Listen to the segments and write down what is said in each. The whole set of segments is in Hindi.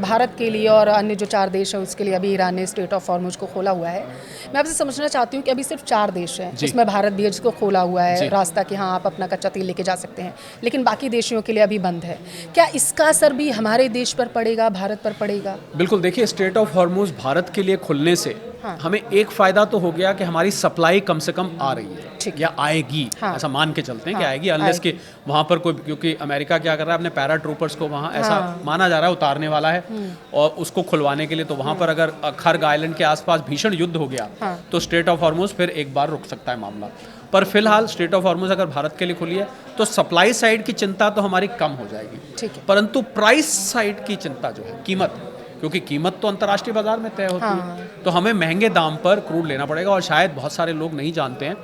भारत के लिए और अन्य जो 4 देश हैं उसके लिए अभी ईरान ने स्ट्रेट ऑफ हॉर्मुज को खोला हुआ है। मैं आपसे समझना चाहती हूँ कि अभी सिर्फ 4 देश हैं, उसमें भारत भी है जिसको खोला हुआ है रास्ता कि हाँ आप अपना कच्चा तेल लेके जा सकते हैं, लेकिन बाकी देशों के लिए अभी बंद है। क्या इसका असर भी हमारे देश पर पड़ेगा, भारत पर पड़ेगा? बिल्कुल, देखिए स्ट्रेट ऑफ हॉर्मुज भारत के लिए खुलने से हमें एक फ़ायदा तो हो गया कि हमारी सप्लाई कम से कम आ रही है या आएगी, ऐसा मान के चलते हैं कि आएगी, अनलेस कि वहाँ पर कोई, क्योंकि अमेरिका क्या कर रहा है अपने पैरा ट्रूपर्स को वहाँ ऐसा माना जा रहा है उतारने वाला है और उसको खुलवाने के लिए, तो वहाँ पर अगर खर्ग आइलैंड के आसपास भीषण युद्ध हो गया तो स्ट्रेट ऑफ हॉर्मुज फिर एक बार रुक सकता है मामला। पर फिलहाल स्ट्रेट ऑफ हॉर्मुज अगर भारत के लिए खुली है तो सप्लाई साइड की चिंता तो हमारी कम हो जाएगी, परंतु प्राइस साइड की चिंता जो है, कीमत, क्योंकि कीमत तो अंतर्राष्ट्रीय बाजार में तय होती है, तो हमें महंगे दाम पर क्रूड लेना पड़ेगा। और शायद बहुत सारे लोग नहीं जानते हैं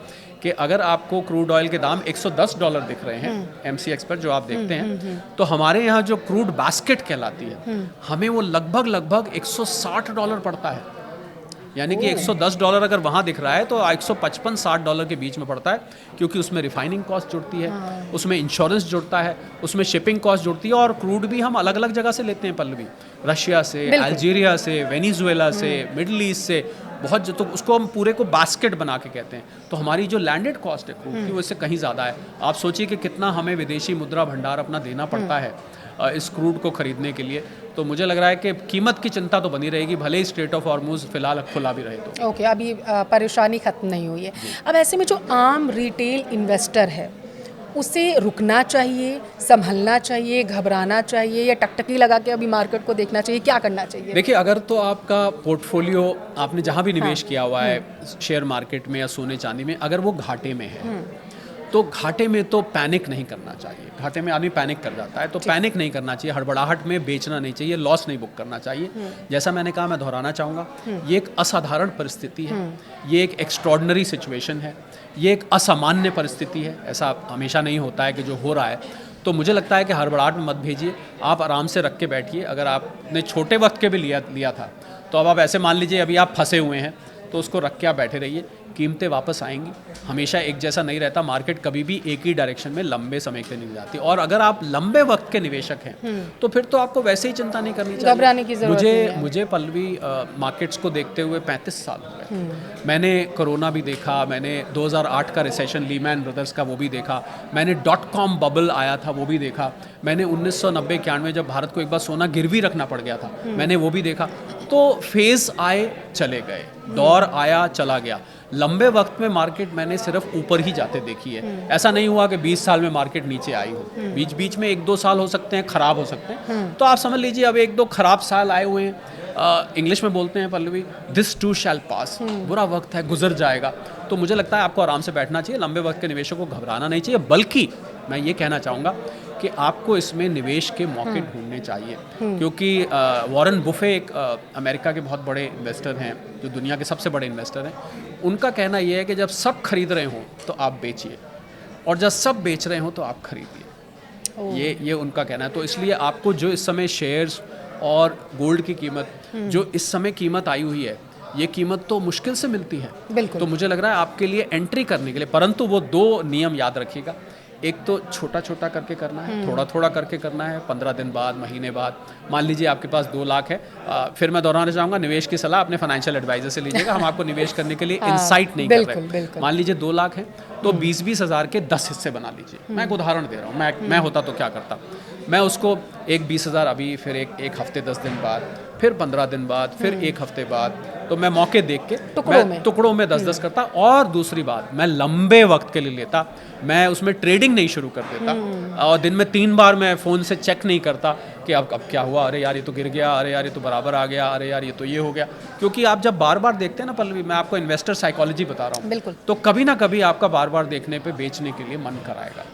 कि अगर आपको क्रूड ऑयल के दाम $110 दिख रहे हैं MCX पर जो आप देखते हैं, तो हमारे यहाँ जो क्रूड बास्केट कहलाती है हमें वो लगभग $160 पड़ता है। यानी कि $110 अगर वहाँ दिख रहा है तो $155-60 के बीच में पड़ता है, क्योंकि उसमें रिफाइनिंग कॉस्ट जुड़ती है, उसमें इंश्योरेंस जुड़ता है, उसमें शिपिंग कॉस्ट जुड़ती है, और क्रूड भी हम अलग अलग जगह से लेते हैं पल्लवी, रशिया से, अल्जीरिया से, वेनेजुएला से, मिडल ईस्ट से, बहुत, तो उसको हम पूरे को बास्केट बना के कहते हैं। तो हमारी जो लैंडेड कॉस्ट है क्रूड की वो इससे कहीं ज़्यादा है। आप सोचिए कि कितना हमें विदेशी मुद्रा भंडार अपना देना पड़ता है इस क्रूड को खरीदने के लिए। तो मुझे लग रहा है कि कीमत की चिंता तो बनी रहेगी, भले ही स्ट्रेट ऑफ हॉर्मुज फिलहाल खुला भी रहे तो। ओके, अभी परेशानी खत्म नहीं हुई है। अब ऐसे में जो आम रिटेल इन्वेस्टर है उसे रुकना चाहिए, संभलना चाहिए, घबराना चाहिए, या टकटकी लगा के अभी मार्केट को देखना चाहिए, क्या करना चाहिए? देखिए, अगर तो आपका पोर्टफोलियो आपने जहाँ भी निवेश किया हुआ है शेयर मार्केट में या सोने चांदी में, अगर वो घाटे में है तो घाटे में तो पैनिक नहीं करना चाहिए। घाटे में आदमी पैनिक कर जाता है, तो पैनिक नहीं करना चाहिए, हड़बड़ाहट में बेचना नहीं चाहिए, लॉस नहीं बुक करना चाहिए। जैसा मैंने कहा, मैं दोहराना चाहूँगा, ये एक असाधारण परिस्थिति है, ये एक एक्स्ट्रॉर्डनरी सिचुएशन है, ये एक असामान्य परिस्थिति है। ऐसा हमेशा नहीं होता है कि जो हो रहा है, तो मुझे लगता है कि हड़बड़ाहट में मत भेजिए, आप आराम से रख के बैठिए। अगर आपने छोटे वक्त के भी लिया था तो अब आप ऐसे मान लीजिए अभी आप फंसे हुए हैं, तो उसको रख के आप बैठे रहिए। कीमतें वापस आएंगी, हमेशा एक जैसा नहीं रहता मार्केट, कभी भी एक ही डायरेक्शन में लंबे समय के लिए नहीं जाती। और अगर आप लंबे वक्त के निवेशक हैं तो फिर तो आपको वैसे ही चिंता नहीं करनी चाहिए, घबराने की जरूरत नहीं है। मुझे पल्लवी मार्केट्स को देखते हुए 35 साल हो गए। मैंने कोरोना भी देखा, मैंने 2008 का रिसेशन, लीमैन ब्रदर्स का वो भी देखा, मैंने .com बबल आया था वो भी देखा, मैंने 1990-91 जब भारत को एक बार सोना गिरवी रखना पड़ गया था, मैंने वो भी देखा। तो फेज आए चले गए, दौर आया चला गया। लंबे वक्त में मार्केट मैंने सिर्फ ऊपर ही जाते देखी है। ऐसा नहीं हुआ कि 20 साल में मार्केट नीचे आई हो, बीच बीच में 1-2 साल हो सकते हैं खराब हो सकते हैं, तो आप समझ लीजिए अब 1-2 खराब साल आए हुए हैं। इंग्लिश में बोलते हैं पल्लवी, दिस टू शैल पास, बुरा वक्त है, गुजर जाएगा। तो मुझे लगता है आपको आराम से बैठना चाहिए, लंबे वक्त के निवेशों को घबराना नहीं चाहिए, बल्कि मैं ये कहना चाहूँगा कि आपको इसमें निवेश के मौके ढूंढने चाहिए, क्योंकि वॉरेन बुफे एक अमेरिका के बहुत बड़े इन्वेस्टर हैं, जो दुनिया के सबसे बड़े इन्वेस्टर हैं, उनका कहना यह है कि जब सब खरीद रहे हों तो आप बेचिए, और जब सब बेच रहे हों तो आप खरीदिए। ये उनका कहना है। तो इसलिए आपको जो इस समय शेयर्स और गोल्ड की कीमत, जो इस समय कीमत आई हुई है, ये कीमत तो मुश्किल से मिलती है। तो मुझे लग रहा है आपके लिए एंट्री करने के लिए, परंतु वो 2 नियम याद रखिएगा। एक तो छोटा छोटा करके करना है, थोड़ा थोड़ा करके करना है, 15 दिन बाद, महीने बाद। मान लीजिए आपके पास 2 लाख है, फिर मैं दोहराना चाहूँगा, निवेश की सलाह अपने फाइनेंशियल एडवाइजर से लीजिएगा, हम आपको निवेश करने के लिए इंसाइट नहीं कर रहे। मान लीजिए 2 लाख है तो 20-20 हज़ार के 10 हिस्से बना लीजिए। मैं एक उदाहरण दे रहा हूँ, मैं होता तो क्या करता, मैं उसको एक 20,000 अभी, फिर एक हफ्ते 10 दिन बाद, फिर 15 दिन बाद, फिर 1 हफ्ते बाद, तो मैं मौके देख के टुकड़ों में 10-10 करता। और दूसरी बात, मैं लंबे वक्त के लिए लेता, मैं उसमें ट्रेडिंग नहीं शुरू कर देता, और दिन में 3 बार मैं फ़ोन से चेक नहीं करता कि अब क्या हुआ, अरे यार ये तो गिर गया, अरे यार ये तो बराबर आ गया, अरे यार ये तो ये हो गया। क्योंकि आप जब बार बार देखते हैं ना पल्लवी, मैं आपको इन्वेस्टर साइकोलॉजी बता रहा हूँ, तो कभी ना कभी आपका बार बार देखने पे बेचने के लिए मन कराएगा।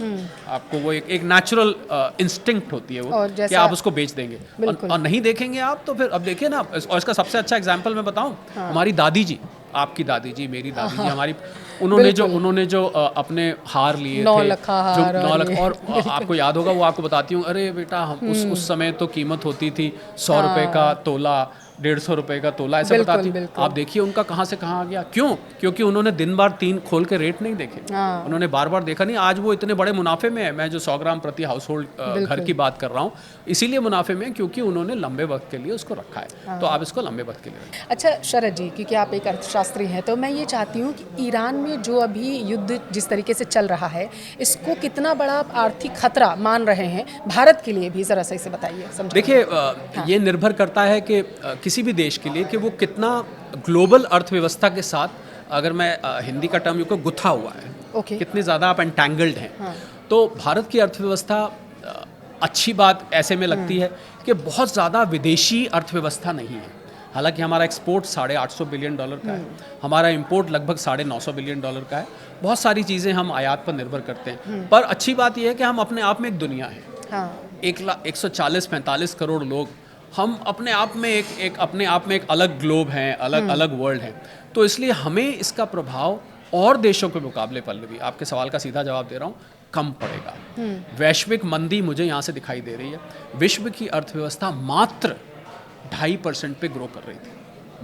आपको वो एक नेचुरल इंस्टिंक्ट होती है वो, कि आप उसको बेच देंगे, और नहीं देखेंगे आप तो फिर अब देखिए ना। और इसका सबसे अच्छा एग्जाम्पल मैं बताऊँ, हमारी दादी जी, आपकी दादी जी, मेरी दादी जी, हमारी, उन्होंने जो अपने हार लिए थे, 9 लाख हार, 9 लाख, और आपको याद होगा, वो आपको बताती हूँ, अरे बेटा हम उस समय तो कीमत होती थी 100 रुपए का तोला, 150 रुपए का तोला ऐसे बिल्कुल, बताती। बिल्कुल। आप देखिए उनका कहाँ से कहाँ आ गया। क्यों? क्योंकि उन्होंने दिन बार 3 खोल के रेट नहीं देखे, हाँ। उन्होंने बार बार देखा नहीं। आज वो इतने बड़े मुनाफे में है। मैं जो 100 ग्राम प्रति हाउस होल्ड घर की बात कर रहा हूँ, इसीलिए मुनाफे में है क्योंकि उन्होंने लंबे वक्त के लिए उसको रखा है। तो आप इसको लंबे वक्त के लिए रखें। अच्छा शरद जी, क्योंकि आप एक अर्थशास्त्री हैं, तो मैं ये चाहती हूँ कि ईरान में जो अभी युद्ध जिस तरीके से चल रहा है, इसको कितना बड़ा आप आर्थिक खतरा मान रहे हैं भारत के लिए भी, ज़रा सही से बताइए, समझाइए। देखिए ये निर्भर करता है कि किसी भी देश के लिए कि वो कितना ग्लोबल अर्थव्यवस्था के साथ, अगर मैं हिंदी का टर्म को गुथा हुआ है, ओके। कितने ज़्यादा आप एंटैंगल्ड हैं। हाँ। तो भारत की अर्थव्यवस्था अच्छी बात ऐसे में लगती है कि बहुत ज़्यादा विदेशी अर्थव्यवस्था नहीं है। हालांकि हमारा एक्सपोर्ट $850 बिलियन का है, हमारा इंपोर्ट लगभग $950 बिलियन का है। बहुत सारी चीज़ें हम आयात पर निर्भर करते हैं। पर अच्छी बात यह है कि हम अपने आप में एक दुनिया है। हाँ। 140-45 करोड़ लोग, हम अपने आप में एक अपने आप में एक अलग ग्लोब हैं, अलग अलग वर्ल्ड हैं। तो इसलिए हमें इसका प्रभाव और देशों के मुकाबले, पल्लवी आपके सवाल का सीधा जवाब दे रहा हूँ, कम पड़ेगा। वैश्विक मंदी मुझे यहाँ से दिखाई दे रही है। विश्व की अर्थव्यवस्था मात्र 2.5% पे ग्रो कर रही थी,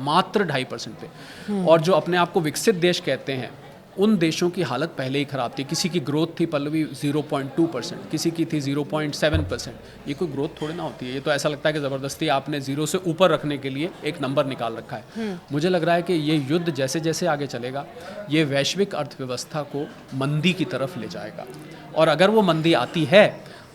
मात्र 2.5% पे। और जो अपने आप को विकसित देश कहते हैं, उन देशों की हालत पहले ही ख़राब थी। किसी की ग्रोथ थी पल्लवी 0.2%, किसी की थी 0.7%। ये कोई ग्रोथ थोड़ी ना होती है। ये तो ऐसा लगता है कि ज़बरदस्ती आपने 0 से ऊपर रखने के लिए एक नंबर निकाल रखा है। मुझे लग रहा है कि ये युद्ध जैसे जैसे आगे चलेगा, ये वैश्विक अर्थव्यवस्था को मंदी की तरफ ले जाएगा। और अगर वो मंदी आती है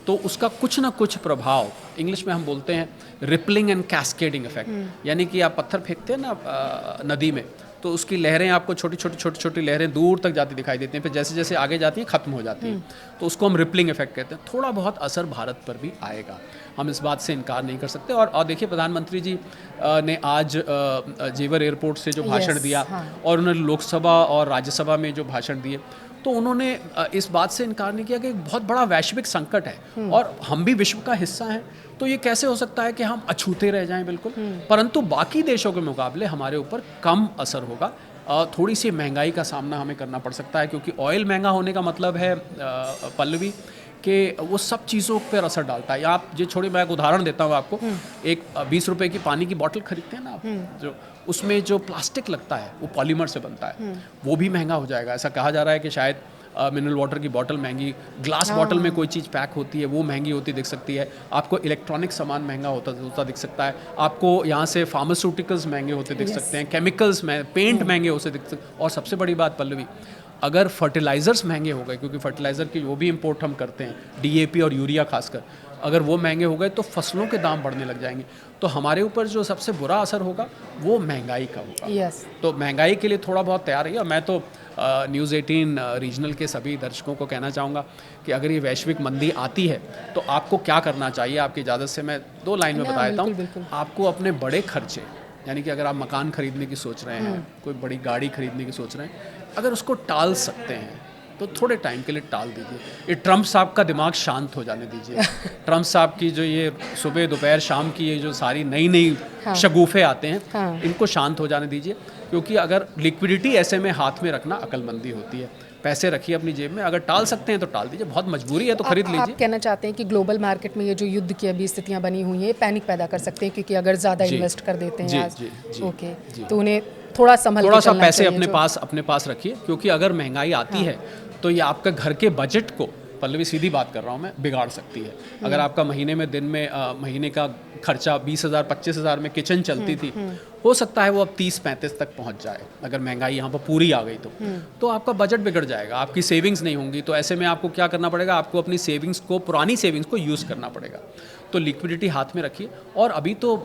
तो उसका कुछ ना कुछ प्रभाव, इंग्लिश में हम बोलते हैं रिपलिंग एंड कैस्केडिंग इफेक्ट, यानी कि आप पत्थर फेंकते हैं ना नदी में, तो उसकी लहरें आपको छोटी छोटी लहरें दूर तक जाती दिखाई देती हैं, फिर जैसे जैसे आगे जाती हैं ख़त्म हो जाती हैं। तो उसको हम रिपलिंग इफेक्ट कहते हैं। थोड़ा बहुत असर भारत पर भी आएगा, हम इस बात से इनकार नहीं कर सकते। और देखिए प्रधानमंत्री जी ने आज जेवर एयरपोर्ट से जो भाषण दिया, और उन्होंने लोकसभा और राज्यसभा में जो भाषण दिए, तो उन्होंने इस बात से इनकार नहीं किया कि एक बहुत बड़ा वैश्विक संकट है और हम भी विश्व का हिस्सा हैं। तो ये कैसे हो सकता है कि हम अछूते रह जाएं बिल्कुल, परंतु बाकी देशों के मुकाबले हमारे ऊपर कम असर होगा। थोड़ी सी महंगाई का सामना हमें करना पड़ सकता है, क्योंकि ऑयल महंगा होने का मतलब है पल्लवी कि वो सब चीज़ों पर असर डालता है। आप ये छोड़िए, मैं एक उदाहरण देता हूँ आपको। एक 20 रुपए की पानी की बोतल खरीदते हैं ना आप, जो उसमें जो प्लास्टिक लगता है वो पॉलीमर से बनता है, वो भी महंगा हो जाएगा। ऐसा कहा जा रहा है कि शायद मिनरल वाटर की बोतल महंगी, ग्लास बॉटल में कोई चीज़ पैक होती है वो महंगी होती दिख सकती है, आपको इलेक्ट्रॉनिक सामान महंगा होता दिख सकता है, आपको यहाँ से फार्मास्यूटिकल्स महंगे होते दिख सकते हैं, केमिकल्स में पेंट महंगे होते दिख सकते हैं। और सबसे बड़ी बात पल्लवी, अगर फर्टिलाइज़र्स महंगे हो गए, क्योंकि फर्टिलाइज़र की वो भी इंपोर्ट हम करते हैं, DAP और यूरिया खासकर, अगर वो महंगे हो गए तो फसलों के दाम बढ़ने लग जाएंगे। तो हमारे ऊपर जो सबसे बुरा असर होगा वो महंगाई का होगा। तो महंगाई के लिए थोड़ा बहुत तैयार रहिए। मैं तो न्यूज़ 18 रीजनल के सभी दर्शकों को कहना चाहूँगा कि अगर ये वैश्विक मंदी आती है तो आपको क्या करना चाहिए। आपकी इजाज़त से मैं 2 लाइन में बता देता हूँ। आपको अपने बड़े खर्चे, यानी कि अगर आप मकान खरीदने की सोच रहे हैं, कोई बड़ी गाड़ी खरीदने की सोच रहे हैं, अगर उसको टाल सकते हैं तो थोड़े टाइम के लिए टाल दीजिए। ये ट्रम्प साहब का दिमाग शांत हो जाने दीजिए। ट्रम्प साहब की जो ये सुबह दोपहर शाम की ये जो सारी नई शगुफे आते हैं, इनको शांत हो जाने दीजिए। क्योंकि अगर लिक्विडिटी ऐसे में हाथ में रखना अक्लमंदी होती है। पैसे रखिए अपनी जेब में, अगर टाल सकते हैं तो टाल दीजिए, बहुत मजबूरी है तो खरीद लीजिए। आप कहना चाहते हैं कि ग्लोबल मार्केट में ये जो युद्ध की अभी स्थितियां बनी हुई हैं, पैनिक पैदा कर सकते हैं, क्योंकि अगर ज़्यादा इन्वेस्ट कर देते हैं ओके, तो उन्हें थोड़ा सा पैसे अपने पास रखिए। क्योंकि अगर महंगाई आती है तो ये आपका घर के बजट को, पल्लवी सीधी बात कर रहा हूँ मैं, बिगाड़ सकती है। अगर आपका महीने में दिन में महीने का खर्चा 20,000-25,000 में किचन चलती थी, हो सकता है वो अब 30-35 तक पहुँच जाए। अगर महंगाई यहाँ पर पूरी आ गई तो आपका बजट बिगड़ जाएगा, आपकी सेविंग्स नहीं होंगी। तो ऐसे में आपको क्या करना पड़ेगा, आपको अपनी सेविंग्स को, पुरानी सेविंग्स को यूज़ करना पड़ेगा। तो लिक्विडिटी हाथ में रखिए। और अभी तो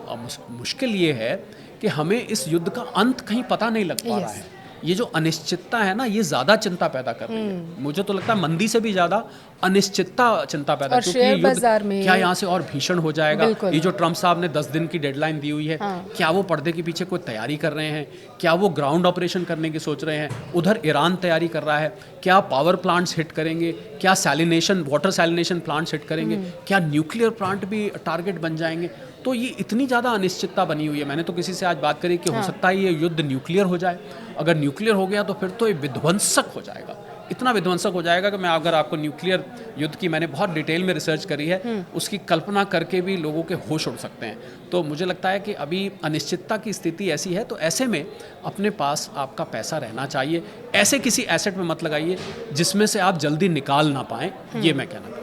मुश्किल ये है कि हमें इस युद्ध का अंत कहीं पता नहीं लग पा रहा है। ये जो अनिश्चितता है ना, ये ज़्यादा चिंता पैदा कर रही है। मुझे तो लगता है मंदी से भी ज़्यादा अनिश्चितता चिंता पैदा, और शेयर बाजार में क्या यहाँ से और भीषण हो जाएगा। ये जो ट्रम्प साहब ने 10 दिन की डेडलाइन दी हुई है, क्या वो पर्दे के पीछे कोई तैयारी कर रहे हैं? क्या वो ग्राउंड ऑपरेशन करने की सोच रहे हैं? उधर ईरान तैयारी कर रहा है। क्या पावर प्लांट्स हिट करेंगे? क्या वाटर सैलिनेशन प्लांट्स हिट करेंगे? क्या न्यूक्लियर प्लांट भी टारगेट बन जाएंगे? तो ये इतनी ज़्यादा अनिश्चितता बनी हुई है। मैंने तो किसी से आज बात करी कि हो सकता है ये युद्ध न्यूक्लियर हो जाए। अगर न्यूक्लियर हो गया तो फिर तो ये विध्वंसक हो जाएगा। इतना विध्वंसक हो जाएगा कि मैं अगर आपको न्यूक्लियर युद्ध की मैंने बहुत डिटेल में रिसर्च करी है, उसकी कल्पना करके भी लोगों के होश उड़ सकते हैं। तो मुझे लगता है कि अभी अनिश्चितता की स्थिति ऐसी है, तो ऐसे में अपने पास आपका पैसा रहना चाहिए। ऐसे किसी एसेट में मत लगाइए जिसमें से आप जल्दी निकाल ना पाएँ, ये मैं कहना